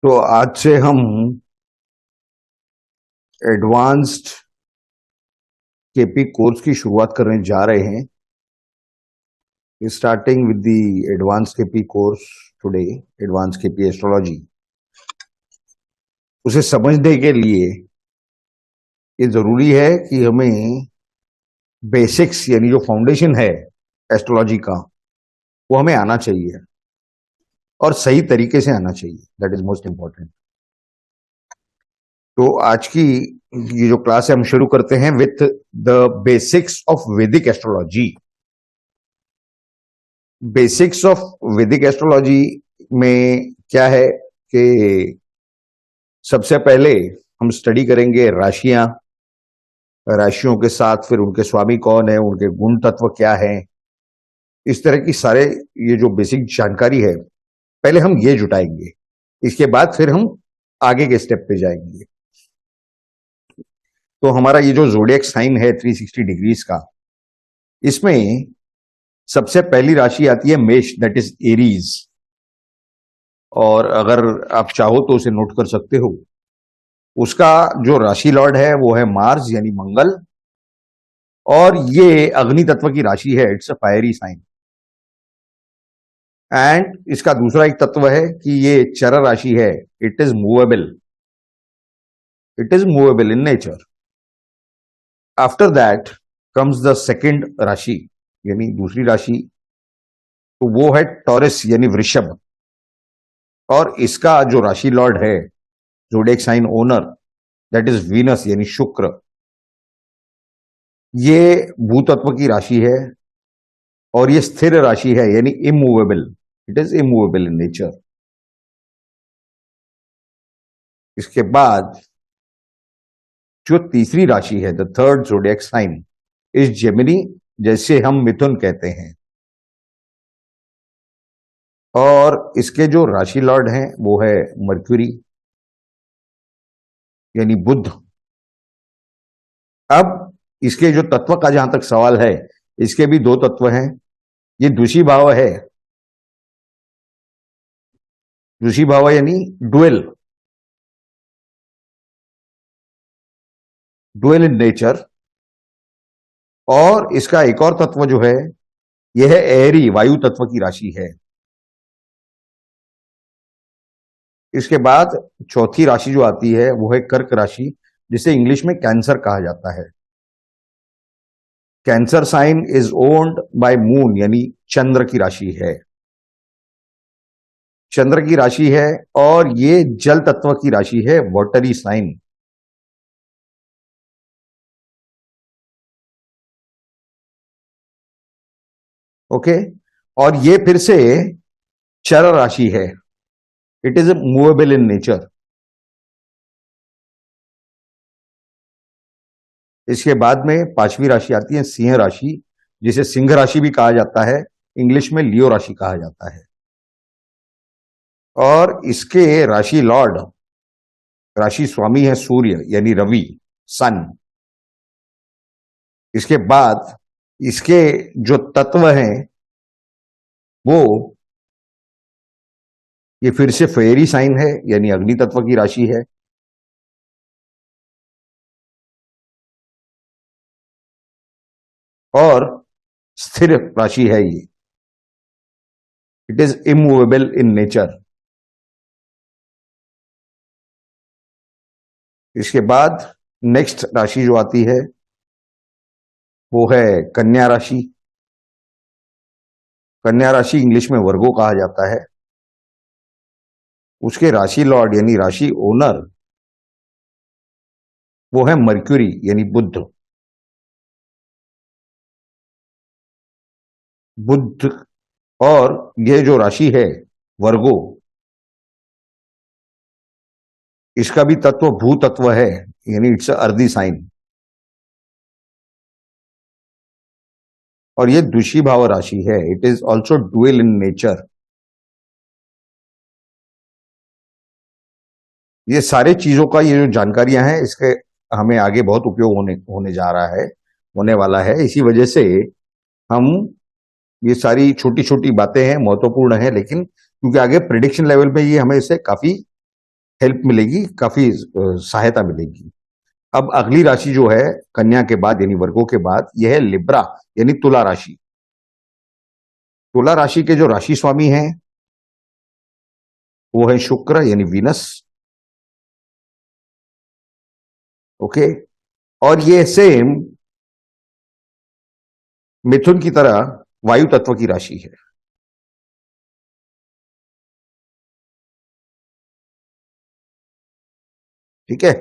तो आज से हम एडवांस्ड केपी कोर्स की शुरुआत करने जा रहे हैं। Starting with the advance KP course today, advance KP astrology. उसे समझने के लिए ये जरूरी है कि हमें बेसिक्स यानी जो फाउंडेशन है एस्ट्रोलॉजी का, वो हमें आना चाहिए और सही तरीके से आना चाहिए। That is most important. तो आज की ये जो क्लास है हम शुरू करते हैं विथ द बेसिक्स ऑफ वैदिक एस्ट्रोलॉजी। बेसिक्स ऑफ वैदिक एस्ट्रोलॉजी में क्या है कि सबसे पहले हम स्टडी करेंगे राशियां, राशियों के साथ फिर उनके स्वामी कौन है, उनके गुण तत्व क्या है, इस तरह की सारे ये जो बेसिक जानकारी है पहले हम ये जुटाएंगे। इसके बाद फिर हम आगे के स्टेप पे जाएंगे। तो हमारा ये जो जोडिएक साइन है 360 डिग्रीज का, इसमें सबसे पहली राशि आती है मेष, दैट इज एरीज। और अगर आप चाहो तो उसे नोट कर सकते हो। उसका जो राशि लॉर्ड है वो है मार्स यानी मंगल, और ये अग्नि तत्व की राशि है। It's a fiery sign. And इसका दूसरा एक तत्व है कि ये चर राशि है। It is movable, it is movable in nature. After that comes the second राशि यानी दूसरी राशि, तो वो है टॉरस यानी वृषभ। और इसका जो राशि लॉर्ड है, zodiac sign owner, that is Venus यानी शुक्र। ये भूतत्व की राशि है और ये स्थिर राशि है यानी immovable. It is immovable in nature. इसके बाद जो तीसरी राशि है, the third zodiac sign is Gemini, जैसे हम मिथुन कहते हैं। और इसके जो राशि लॉर्ड हैं वो है मर्क्यूरी यानी बुध। अब इसके जो तत्व का जहां तक सवाल है, इसके भी दो तत्व हैं। ये द्विषी भाव है, द्विषी भाव यानी डुएल, डुएल इन नेचर। और इसका एक और तत्व जो है, यह है एरी, वायु तत्व की राशि है। इसके बाद चौथी राशि जो आती है वो है कर्क राशि, जिसे इंग्लिश में कैंसर कहा जाता है। Cancer sign is owned by moon यानी चंद्र की राशि है। चंद्र की राशि है और ये जल तत्व की राशि है, वाटरी साइन। ओके। और ये फिर से चर राशि है। It is movable in nature. इसके बाद में पांचवी राशि आती है सिंह राशि, जिसे सिंह राशि भी कहा जाता है, इंग्लिश में लियो राशि कहा जाता है। और इसके राशि लॉर्ड, राशि स्वामी है सूर्य यानी रवि, सन। इसके बाद इसके जो तत्व हैं वो, ये फिर से फेरी साइन है यानी अग्नि तत्व की राशि है। और स्थिर राशि है ये। It is immovable in nature. इसके बाद नेक्स्ट राशि जो आती है वो है कन्या राशि। कन्या राशि इंग्लिश में वर्गो कहा जाता है। उसके राशि लॉर्ड यानी राशि ओनर वो है मर्क्यूरी यानी बुध। बुध। और ये जो राशि है वर्गो, इसका भी तत्व भू तत्व है यानी इट्स अर्दी साइन। और ये द्विषी भाव राशि है। It is also dual in nature. ये सारे चीजों का ये जो जानकारियां हैं, इसके हमें आगे बहुत उपयोग होने होने जा रहा है, होने वाला है। इसी वजह से हम ये सारी छोटी छोटी बातें हैं, महत्वपूर्ण है, लेकिन क्योंकि आगे प्रिडिक्शन लेवल पे ये हमें इससे काफी हेल्प मिलेगी, काफी सहायता मिलेगी। अब अगली राशि जो है कन्या के बाद यानी वर्गों के बाद, यह है लिब्रा यानी तुला राशि। तुला राशि के जो राशि स्वामी हैं वो है शुक्र यानी वीनस। ओके, और ये सेम मिथुन की तरह वायु तत्व की राशि है। ठीक है,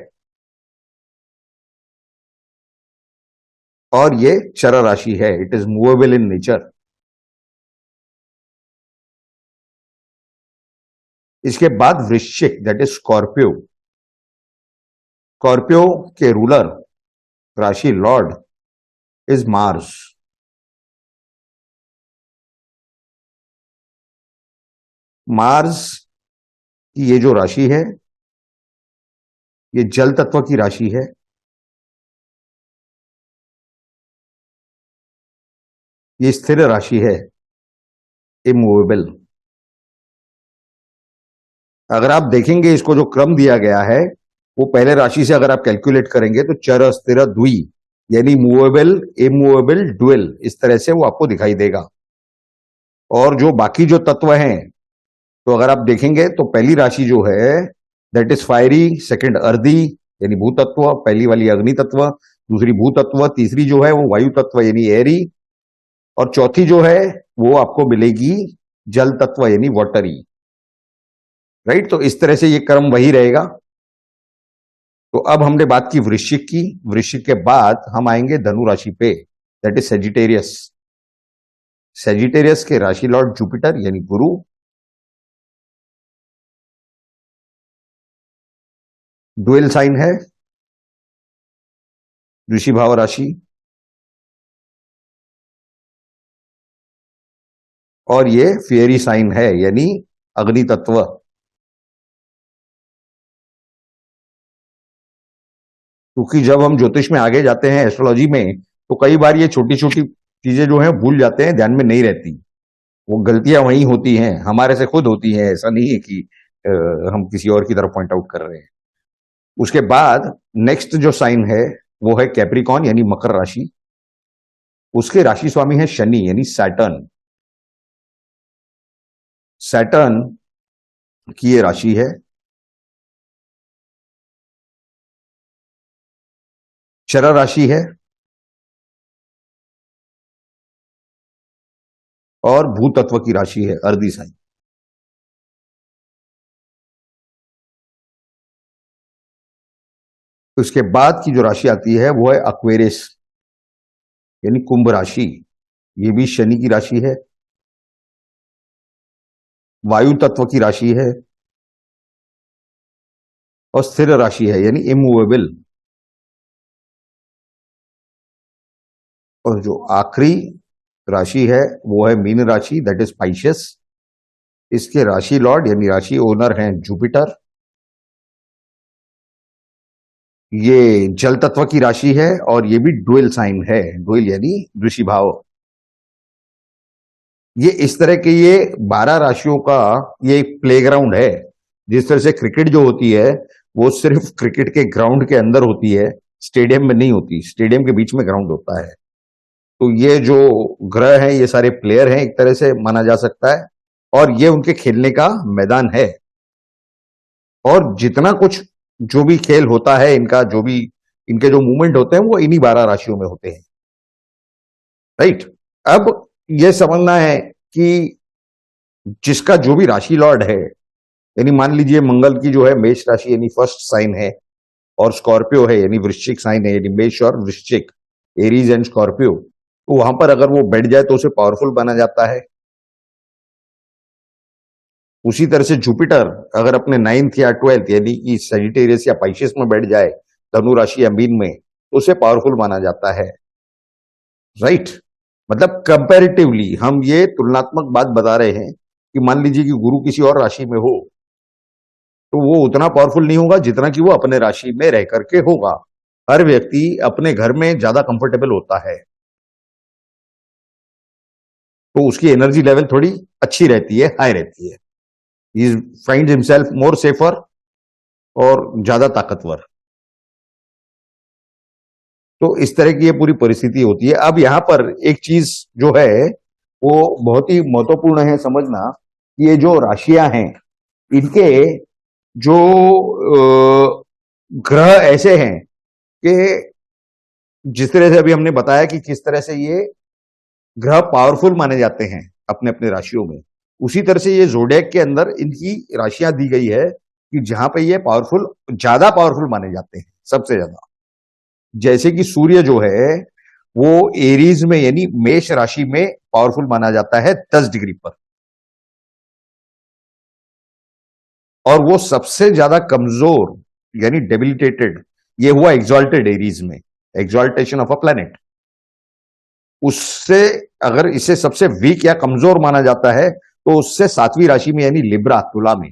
और ये चर राशि है, it is movable in nature. इसके बाद वृश्चिक दैट इज स्कॉर्पियो। स्कॉर्पियो के रूलर राशि लॉर्ड इज मार्स। मार्स की ये जो राशि है ये जल तत्व की राशि है। ये स्थिर राशि है, इमूवेबल। अगर आप देखेंगे इसको जो क्रम दिया गया है वो पहले राशि से अगर आप कैलकुलेट करेंगे तो चर स्थिर द्वि यानी मूवेबल, इमूवेबल, ड्वेल, इस तरह से वो आपको दिखाई देगा। और जो बाकी जो तत्व हैं, तो अगर आप देखेंगे तो पहली राशि जो है that is fiery, second earthy यानी भूतत्व, पहली वाली अग्नि तत्व, दूसरी भूतत्व, तीसरी जो है वो वायु तत्व यानी एरी, और चौथी जो है वो आपको मिलेगी जल तत्व यानी वाटरी। राइट, तो इस तरह से ये क्रम वही रहेगा। तो अब हमने बात की वृश्चिक की, वृश्चिक के बाद हम आएंगे धनु राशि पे, दैट इज सेजिटेरियस। सेजिटेरियस के राशि लॉर्ड जुपिटर यानी गुरु। डुएल साइन है, ऋषि भाव राशि, और ये फियरी साइन है यानी अग्नि तत्व। क्योंकि जब हम ज्योतिष में आगे जाते हैं एस्ट्रोलॉजी में, तो कई बार ये छोटी छोटी चीजें जो हैं भूल जाते हैं, ध्यान में नहीं रहती। वो गलतियां वहीं होती हैं, हमारे से खुद होती हैं, ऐसा नहीं है कि हम किसी और की तरफ पॉइंट आउट कर रहे हैं। उसके बाद नेक्स्ट जो साइन है वो है कैप्रिकॉन यानी मकर राशि। उसके राशि स्वामी है शनि यानी सैटर्न। सैटर्न की ये राशि है। चर राशि है और भूतत्व की राशि है, अर्धी साइन। उसके बाद की जो राशि आती है वो है अक्वेरियस यानी कुंभ राशि। ये भी शनि की राशि है, वायु तत्व की राशि है और स्थिर राशि है यानी इमूवेबल। और जो आखिरी राशि है वो है मीन राशि दैट इज पाइशियस। इसके राशि लॉर्ड यानी राशि ओनर हैं जुपिटर। ये जल तत्व की राशि है और ये भी डुएल साइन है, डुएल यानी ऋषि भाव। ये इस तरह के ये 12 राशियों का ये एक प्लेग्राउंड है। जिस तरह से क्रिकेट जो होती है वो सिर्फ क्रिकेट के ग्राउंड के अंदर होती है, स्टेडियम में नहीं होती, स्टेडियम के बीच में ग्राउंड होता है। तो ये जो ग्रह हैं ये सारे प्लेयर हैं, एक तरह से माना जा सकता है, और ये उनके खेलने का मैदान है। और जितना कुछ जो भी खेल होता है इनका, जो भी इनके जो मूवमेंट होते हैं वो इन्हीं 12 राशियों में होते हैं। राइट, अब ये समझना है कि जिसका जो भी राशि लॉर्ड है, यानी मान लीजिए मंगल की जो है मेष राशि यानी फर्स्ट साइन है, और स्कॉर्पियो है यानी वृश्चिक साइन है यानी मेष और वृश्चिक, एरीज एंड स्कॉर्पियो, तो वहां पर अगर वो बैठ जाए तो उसे पावरफुल माना जाता है। उसी तरह से जुपिटर अगर अपने 9th या 12th यानी कि सजिटेरियस या पाइशियस में बैठ जाए, धनु राशि या मीन में, तो उसे पावरफुल माना जाता है। राइट, मतलब कंपैरेटिवली हम ये तुलनात्मक बात बता रहे हैं कि मान लीजिए कि गुरु किसी और राशि में हो तो वो उतना पावरफुल नहीं होगा जितना कि वो अपने राशि में रह करके होगा। हर व्यक्ति अपने घर में ज्यादा कंफर्टेबल होता है, तो उसकी एनर्जी लेवल थोड़ी अच्छी रहती है, हाई रहती है। He finds himself more safer और ज्यादा ताकतवर। तो इस तरह की ये पूरी परिस्थिति होती है। अब यहां पर एक चीज जो है वो बहुत ही महत्वपूर्ण है समझना, ये जो राशियां हैं इनके जो ग्रह ऐसे हैं कि जिस तरह से अभी हमने बताया कि किस तरह से ये ग्रह पावरफुल माने जाते हैं अपने अपने राशियों में, उसी तरह से ये जोडिएक के अंदर इनकी राशियां दी गई है कि जहां पे ये पावरफुल, ज्यादा पावरफुल माने जाते हैं, सबसे ज्यादा। जैसे कि सूर्य जो है वो एरीज में यानी मेष राशि में पावरफुल माना जाता है 10 डिग्री पर, और वो सबसे ज्यादा कमजोर यानी डेबिलिटेटेड ये हुआ एग्जॉल्टेड एरीज में, एग्जॉल्टेशन ऑफ अ प्लेनेट। उससे अगर इसे सबसे वीक या कमजोर माना जाता है तो उससे 7वीं राशि में यानी लिब्रा, तुला में,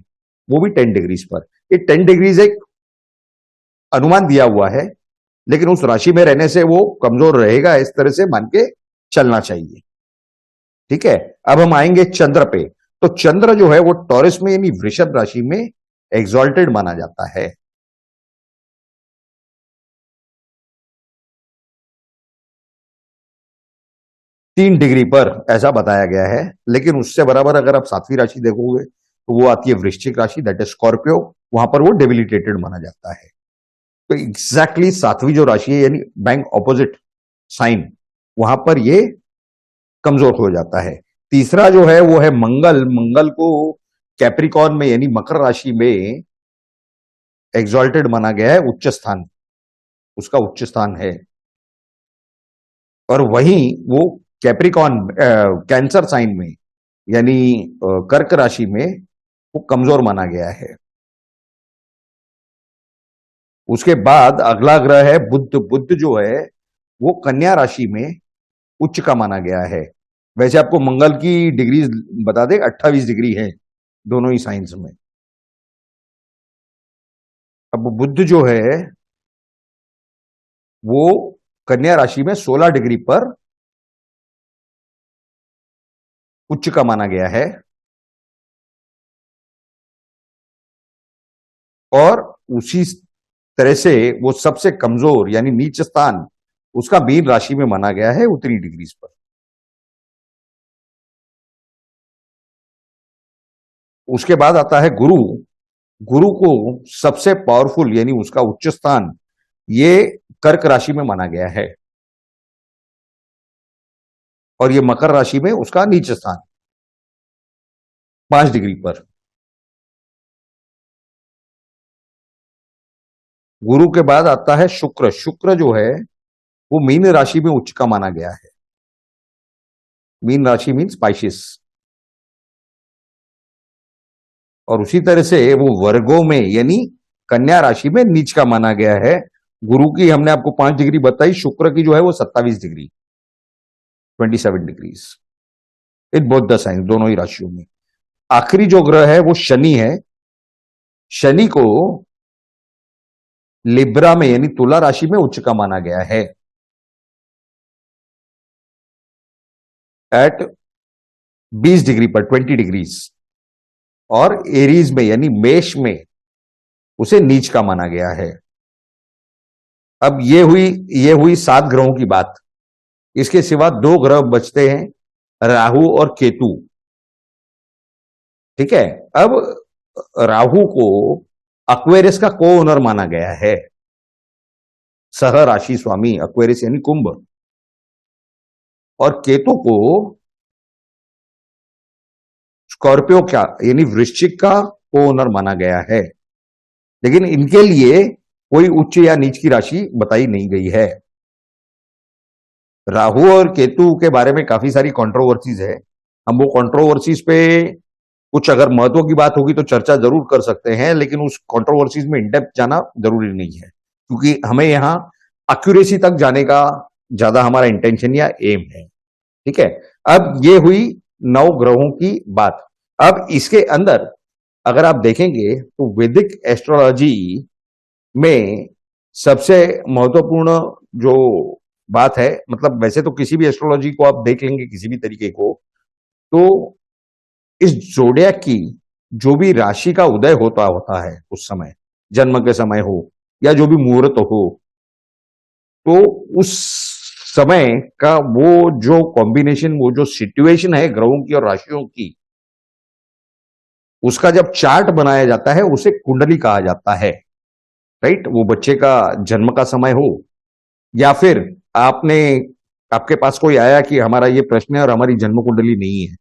वो भी 10 डिग्रीज पर। ये 10 डिग्रीज एक अनुमान दिया हुआ है, लेकिन उस राशि में रहने से वो कमजोर रहेगा, इस तरह से मान के चलना चाहिए। ठीक है, अब हम आएंगे चंद्र पे। तो चंद्र जो है वो टॉरस में यानी वृषभ राशि में एग्जॉल्टेड माना जाता है। 3 डिग्री पर ऐसा बताया गया है, लेकिन उससे बराबर अगर आप 7वीं राशि देखोगे तो वो आती है वृश्चिक राशि, दैट इज स्कॉर्पियो। वहां पर वो डेबिलिटेटेड माना जाता है। तो एग्जैक्टली 7वीं जो राशि है यानी बैंक ऑपोजिट साइन, वहां पर ये कमजोर हो जाता है। तीसरा जो है वो है मंगल। मंगल को कैप्रिकॉर्न में यानी मकर राशि में एग्जॉल्टेड माना गया है, उच्च स्थान, उसका उच्च स्थान है। और वहीं वो कैप्रिकॉर्न कैंसर साइन में यानी कर्क राशि में वो कमजोर माना गया है। उसके बाद अगला ग्रह है बुध। बुध जो है वो कन्या राशि में उच्च का माना गया है। वैसे आपको मंगल की डिग्री बता दें, 28 डिग्री है दोनों ही साइंस में। अब बुध जो है वो कन्या राशि में 16 डिग्री पर उच्च का माना गया है, और उसी तरह से वो सबसे कमजोर यानी नीच स्थान उसका मीन राशि में माना गया है, उतनी डिग्रीज पर। उसके बाद आता है गुरु। गुरु को सबसे पावरफुल यानी उसका उच्च स्थान ये कर्क राशि में माना गया है, और ये मकर राशि में उसका नीच स्थान 5 डिग्री पर। गुरु के बाद आता है शुक्र। शुक्र जो है वो मीन राशि में उच्च का माना गया है। मीन राशि मीन स्पाइसिस। और उसी तरह से वो वर्गों में यानी कन्या राशि में नीच का माना गया है। गुरु की हमने आपको 5 डिग्री बताई, शुक्र की जो है वो 27 degree, 27 degrees in both the sign, दोनों ही राशियों में। आखिरी जो ग्रह है वो शनि है। शनि को लिब्रा में यानी तुला राशि में उच्च का माना गया है एट 20 डिग्री पर, 20 डिग्रीज। और एरीज में यानी मेष में उसे नीच का माना गया है। अब ये हुई 7 ग्रहों की बात। इसके सिवा 2 ग्रह बचते हैं, राहु और केतु। ठीक है, अब राहु को अक्वेरियस का को ओनर माना गया है, सह राशि स्वामी अक्वेरियस यानी कुंभ। और केतु को स्कॉर्पियो का यानी वृश्चिक का को ओनर माना गया है, लेकिन इनके लिए कोई उच्च या नीच की राशि बताई नहीं गई है। राहु और केतु के बारे में काफी सारी कंट्रोवर्सीज है। हम वो कंट्रोवर्सीज पे कुछ अगर महत्व की बात होगी तो चर्चा जरूर कर सकते हैं, लेकिन उस कंट्रोवर्सीज में इनडेप्थ जाना जरूरी नहीं है, क्योंकि हमें यहां एक्यूरेसी तक जाने का ज्यादा हमारा इंटेंशन या एम है। ठीक है, अब ये हुई 9 ग्रहों की बात। अब इसके अंदर अगर आप देखेंगे तो वैदिक एस्ट्रोलॉजी में सबसे महत्वपूर्ण जो बात है, मतलब वैसे तो किसी भी एस्ट्रोलॉजी को आप देख लेंगे किसी भी तरीके को, तो इस जोडियाक की जो भी राशि का उदय होता होता है उस समय, जन्म के समय हो या जो भी मुहूर्त हो, तो उस समय का वो जो कॉम्बिनेशन, वो जो सिचुएशन है ग्रहों की और राशियों की, उसका जब चार्ट बनाया जाता है उसे कुंडली कहा जाता है। राइट? वो बच्चे का जन्म का समय हो या फिर आपने आपके पास कोई आया कि हमारा ये प्रश्न है और हमारी जन्म कुंडली नहीं है,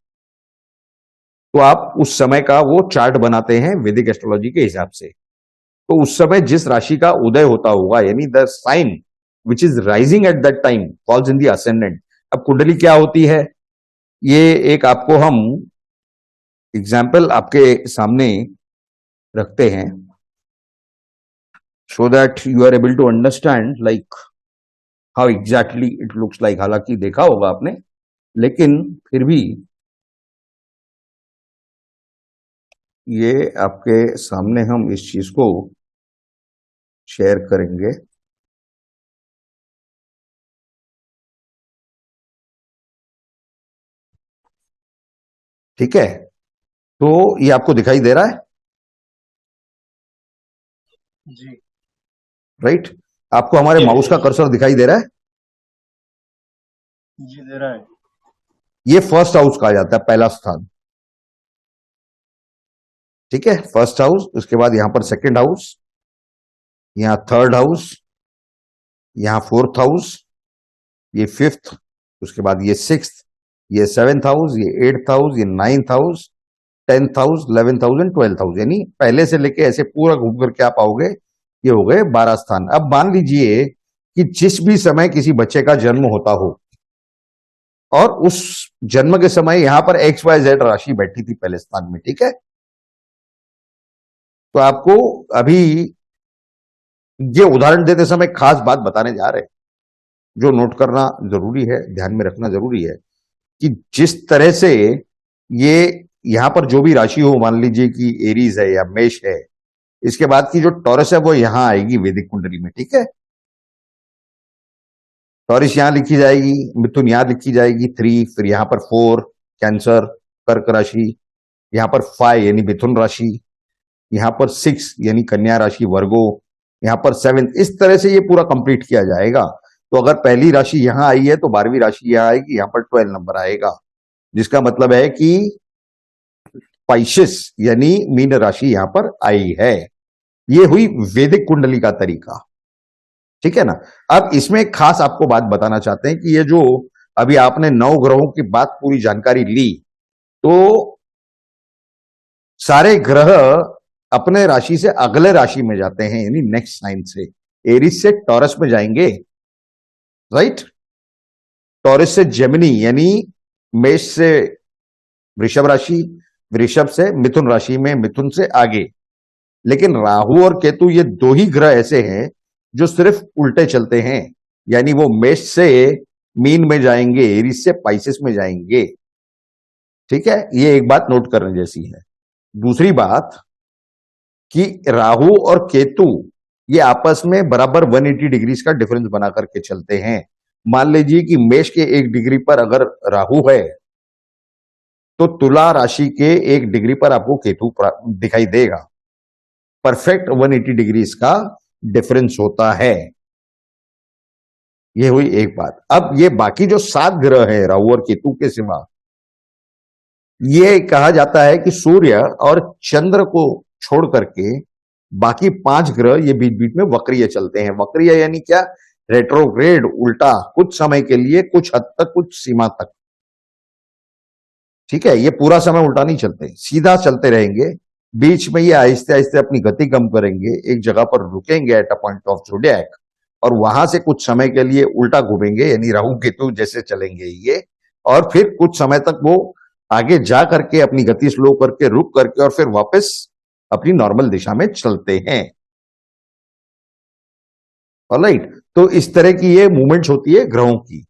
तो आप उस समय का वो चार्ट बनाते हैं वैदिक एस्ट्रोलॉजी के हिसाब से। तो उस समय जिस राशि का उदय होता होगा, यानी the sign which is rising at that time falls in the ascendant. अब कुंडली क्या होती है, ये एक आपको हम एग्जाम्पल आपके सामने रखते हैं, so that you are able to understand like how exactly it looks like। हालांकि देखा होगा आपने, लेकिन फिर भी ये आपके सामने हम इस चीज को शेयर करेंगे। ठीक है, तो ये आपको दिखाई दे रहा है? जी राइट? आपको हमारे माउस का कर्सर दिखाई दे रहा है? जी दे रहा है। ये फर्स्ट हाउस कहा जाता है, पहला स्थान। ठीक है, फर्स्ट हाउस, उसके बाद यहां पर सेकंड हाउस, यहां थर्ड हाउस, यहां फोर्थ हाउस, ये फिफ्थ, उसके बाद ये सिक्स्थ, ये सेवेंथ हाउस, ये एट्थ हाउस, ये ninth house, 10th house, 11th house and 12th house. यानी पहले से लेके ऐसे पूरा घूम करके आप आओगे, ये हो गए 12 स्थान। अब मान लीजिए कि जिस भी समय किसी बच्चे का जन्म होता हो और उस जन्म के समय यहां पर XYZ राशि बैठी थी पहले स्थान में, ठीक है, तो आपको अभी ये उदाहरण देते समय खास बात बताने जा रहे हैं, जो नोट करना जरूरी है, ध्यान में रखना जरूरी है, कि जिस तरह से ये यहां पर जो भी राशि हो, मान लीजिए कि एरीज है या मेष है, इसके बाद की जो टॉरस है वो यहां आएगी वैदिक कुंडली में। ठीक है, टॉरस यहां लिखी जाएगी, मिथुन यहां लिखी जाएगी 3, फिर यहां पर 4 कैंसर कर्क राशि, यहां पर 5 यानी मिथुन राशि, यहां पर 6 यानी कन्या राशि वर्गो, यहां पर 7, इस तरह से ये पूरा कंप्लीट किया जाएगा। तो अगर पहली राशि यहां आई है तो 12वीं राशि यहां आएगी, यहां पर 12 नंबर आएगा, जिसका मतलब है कि पाइशिस यानी मीन राशि यहां पर आई है। ये हुई वैदिक कुंडली का तरीका। ठीक है ना? अब इसमें एक खास आपको बात बताना चाहते हैं कि ये जो अभी आपने 9 ग्रहों की बात पूरी जानकारी ली, तो सारे ग्रह अपने राशि से अगले राशि में जाते हैं, यानी नेक्स्ट साइन से एरिस से टॉरस में जाएंगे। राइट? टॉरस से जेमिनी यानी मेष से वृषभ राशि, वृषभ से मिथुन राशि में, मिथुन से आगे। लेकिन राहु और केतु ये दो ही ग्रह ऐसे हैं जो सिर्फ उल्टे चलते हैं, यानी वो मेष से मीन में जाएंगे, एरीज से पाइसेस में जाएंगे। ठीक है, ये एक बात नोट करने जैसी है। दूसरी बात कि राहु और केतु ये आपस में बराबर 180 डिग्रीज का डिफरेंस बना करके चलते हैं। मान लीजिए कि मेष के 1 डिग्री पर अगर राहु है तो तुला राशि के 1 डिग्री पर आपको केतु दिखाई देगा। परफेक्ट 180 डिग्रीज का डिफरेंस होता है। यह हुई एक बात। अब ये बाकी जो 7 ग्रह हैं राहु और केतु के सिवा, ये कहा जाता है कि सूर्य और चंद्र को छोड़ करके बाकी 5 ग्रह ये बीच बीच में वक्रीय चलते हैं। वक्रीय यानी क्या? रेट्रोग्रेड, उल्टा, कुछ समय के लिए, कुछ हद तक, कुछ सीमा तक। ठीक है, ये पूरा समय उल्टा नहीं चलते, सीधा चलते रहेंगे। बीच में ये आहिस्ते आहिस्ते अपनी गति कम करेंगे, एक जगह पर रुकेंगे at a point of zodiac, और वहां से कुछ समय के लिए उल्टा घूमेंगे, यानी राहु केतु जैसे चलेंगे ये, और फिर कुछ समय तक वो आगे जा करके अपनी गति स्लो करके, रुक करके, और फिर वापस अपनी नॉर्मल दिशा में चलते हैं। ऑलराइट? तो इस तरह की ये मूवमेंट्स होती है ग्रहों की।